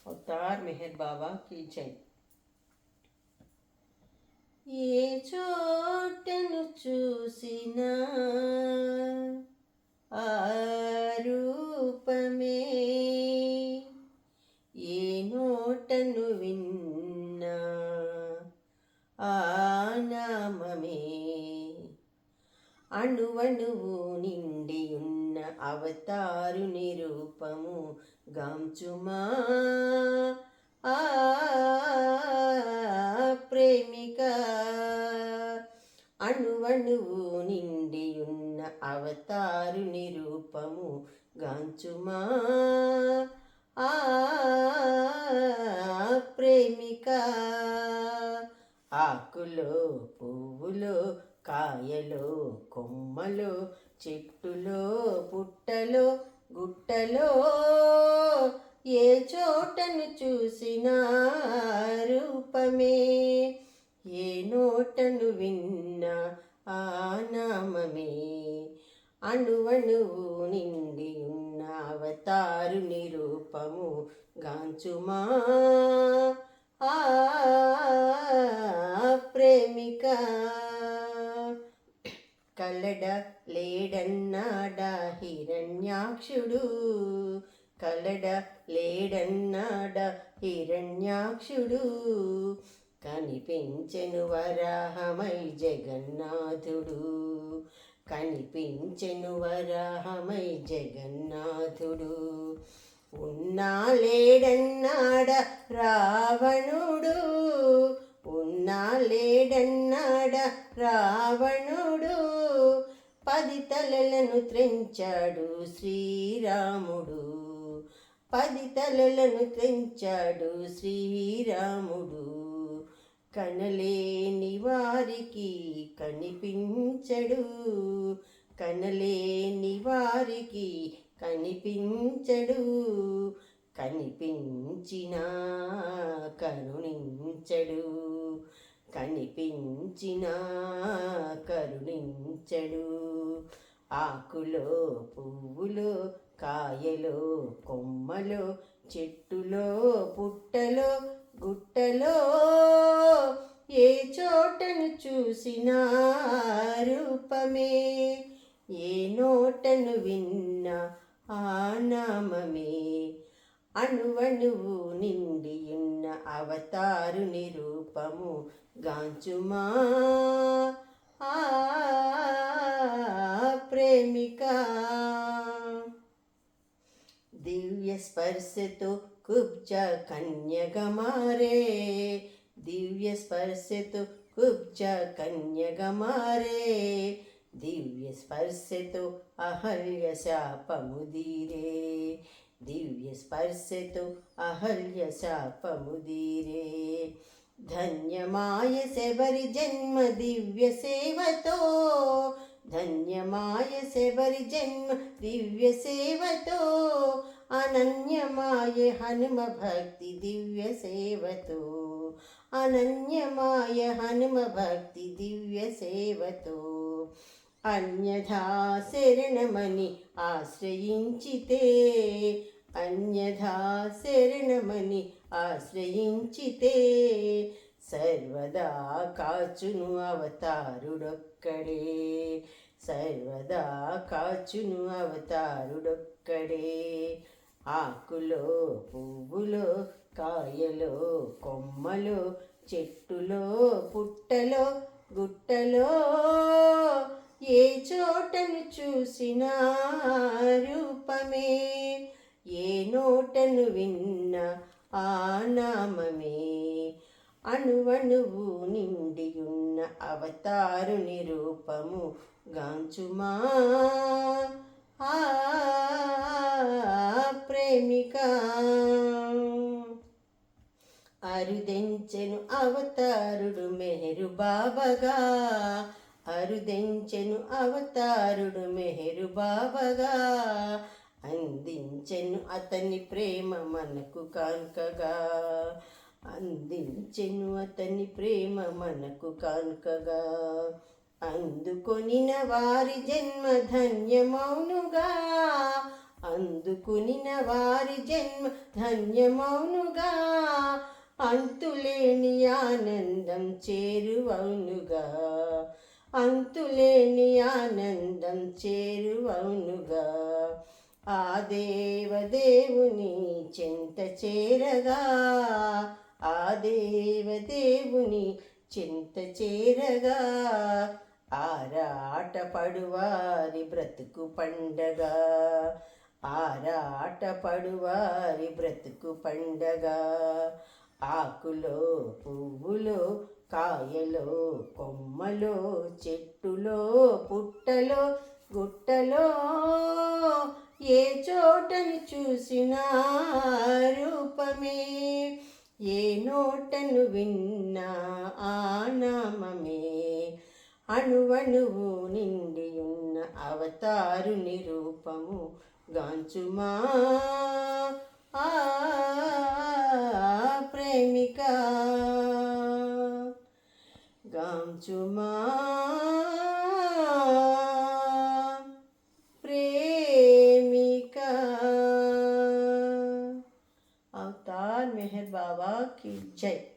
अवतार मेहर बाबा की जय। ఏ చోటను చూసినా ఆ రూపమే, ఏ నోటను విన్నా ఆ నామమే, అణువణువు నిండియున్న అవతారు నిరూపము గాంచుమా ఆ ప్రేమిక. అణువణువు నిండియున్న అవతారు నిరూపము గాంచుమా ఆ ప్రేమిక. ఆకులో పువ్వులో కాయలో కొమ్మలో చెట్టులో పుట్టలో గుట్టలో ఏ చోటను చూసినా రూపమే, ఏ నోటను విన్నా ఆ నామమే, అణువణువు నిండి ఉన్న అవతారు నిరూపము గాంచుమా ఆ ప్రేమిక. కలడ లేడన్నాడా హిరణ్యాక్షుడు, కలడ లేడన్నాడా హిరణ్యాక్షుడు, కనిపించెను వరాహమై జగన్నాథుడు, కనిపించెను వరాహమై జగన్నాథుడు. ఉన్నా లేడన్నాడ రావణుడు, ఉన్నా లేడన్నాడ రావణుడు, 10 తలలను త్రెంచాడు శ్రీరాముడు, 10 తలలను త్రెంచాడు శ్రీరాముడు. కనలేని వారికి కనిపించడు, కనలేని వారికి కనిపించడు, కనిపించినా కరుణించడు, కనిపించినా కరుణించడు. ఆకులో పువ్వులో కాయలో కొమ్మలో చెట్టులో పుట్టలో గుట్టలో ఏ చోటను చూసినా రూపమే, ఏ నోటను విన్నా ఆ నామమే, అణువణువు నిండియున్న అవతారు నిరూపము గాంచుమా ఆ ప్రేమిక. దివ్య స్పర్శతో కుబ్జ కన్యగా మారే, దివ్య స్పర్శతో కుబ్జ కన్యగా మారే, దివ్య స్పర్శతో అహల్య శాపముదీరే, దివ్య స్పర్శతో అహల్య శాపముదీరే. ధన్యమాయ శబరి జన్మ దివ్య సేవతో, ధన్యమాయ శబరి జన్మ దివ్య సేవతో, అనన్యమాయ హనుమ భక్తి దివ్య సేవతో, అనన్యమాయ హనుమ భక్తి దివ్య సేవతో. అన్యథా శరణమని ఆశ్రయించితే, అన్యథా శరణమని ఆశ్రయించితే, సర్వదా కాచును అవతారుడొక్కడే, సర్వదా కాచును అవతారుడొక్కడే. ఆకులో పువ్వులో కాయలో కొమ్మలో చెట్టులో పుట్టలో గుట్టలో ఏ చోటను చూసినా రూపమే, ఏ నోటను విన్నా ఆ నామమే, అణువణువు నిండియున్న అవతారు నిరూపము గాంచుమా ఆ ప్రేమిక. అరుదెంచెను అవతారుడు మెహరు బాబగా, అరుదెంచెను అవతారుడు మెహరు బాబగా, అందించెను అతని ప్రేమ మనకు కానుకగా, అందించెను అతని ప్రేమ మనకు కానుకగా. అందుకొనిన వారి జన్మ ధన్యమౌనుగా, అందుకునిన వారి జన్మ ధన్యమౌనుగా, అంతులేని ఆనందం చేరువౌనుగా, అంతులేని ఆనందం చేరువౌనుగా. ఆ దేవదేవుని చెంత చేరగా, ఆ దేవదేవుని చెంత చేరగా, ఆరాట పడువారి బ్రతుకు పండగ, ఆరాట పడువారి బ్రతుకు పండగ. ఆకులో పువ్వులో కాయలో కొమ్మలో చెట్టులో పుట్టలో గుట్టలో, ఏ చోటను చూసినా రూపమే, ఏ నోటను విన్నా ఆ నామమే, అణువణువు నిండి ఉన్న అవతారుని రూపము గాంచుమా ఆ ప్రేమిక, గాంచుమా प्रेमिका। अवतार मेहर बाबा की जय।